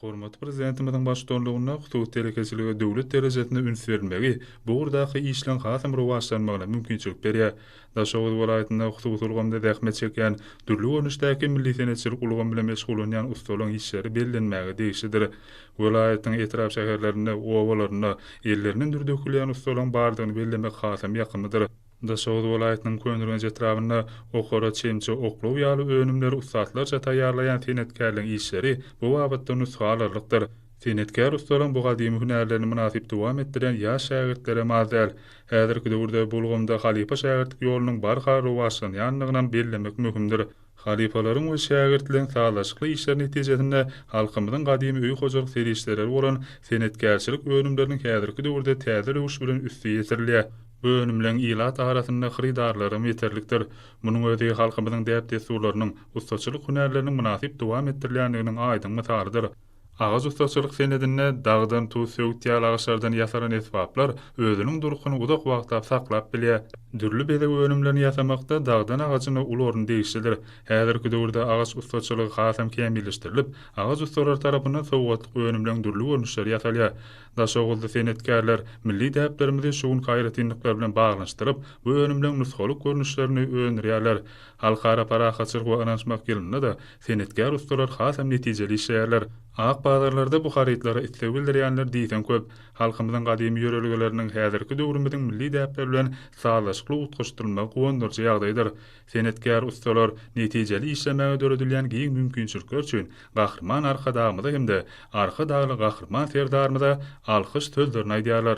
Hormatly prezidentimizin başçylygynda Hukuky telekeçiligi döwlet derejesinde üns berilmegi bu gurdaky işleň hasam rowaşlanmagyna mümkinçilik berýär. Daşoğuz welaýatynda hukuky ulgamda zähmet çeken, dürli görnüşdäki milli senetçilik ulgamy bilen meşgul bolýan ustalaryň işleri bellenmäge degişidir. Welaýatyň etraf şäherlerinde, owalaryna ellerinin dürdükilýän ustalaryň bardygyny bellemek hasam ýakymydyr. Daşoğuz welaýatynyň Könürgenç etrafynda okara çemçe oklaw ýaly önümleri ustatlarça taýýarlaýan senetkerliň işleri bu wagtda nusxalarlykdyr. Senetkär ustalaryň bu gadymy hünärlerini münasip dowam etdiren ýaş şägirtlere mazal. Häzirki döwürde bolgamda halipa şägirtlik ýolunyň barha rowaşlanýanlygyny bellemek möhümdir. Halipalaryň we şägirtliň saglaşykly işleri netijesinde halkymyzyň gadymy öý hojalyk serişleri bolan senetkärçilik önümleriniň häzirki döwürde täze rewş bilen üstü ýetirilýär. Bu önümleň ilat arasynda hyrydarlarym ýeterlikdir. Munyň özi halkymyzyň däp desurlarynyň ustaçylyk hünärleriniň münasip dowam etdirilýändiginiň aýdym mysalydyr. Ağaç ustaçylyk senedinde dağdan tu söwütýäl ağaçlardan ýasaran esbaplar özüniň duruşyny uzak wagtda saklap bilýär. Dürli bedeg önümlerini ýasamakda dağdan ağaçyny ulorun değişidir. Häzirki döwürde ağaç ustaçylygy hasam kämilleşdirilip, ağaç ustalary tarapyndan sowgatlyk önümleň dürli görnüşleri ýasalýar. Daşoğuzda senetkerler milli däplerimizi şugun gaýratynlyklar bilen baglanşdyryp, bu önümleň nusxalyk görnüşlerini öňürýärler. Halkara parahatçylyk we anaşmak ýylynda da senetkär ustalar hasam netijeli işleýärler. Ak bazarlarda bu haritlara istek bildirýänler diýsen köp. Halkymyzyň gadymy ýörelgeleriniň häzirki döwrümizden milli däpler bilen saglaşykly utgaşdyrylmagy gowandyrjy ýagdaýdyr. Senetkär ustalar netijeli işlemäge döredilýän giň mümkinçilikler üçin gahrman arkadagymyza hemde arka dagly gahrman serdarymyza alkyş sözlerini aýdýarlar.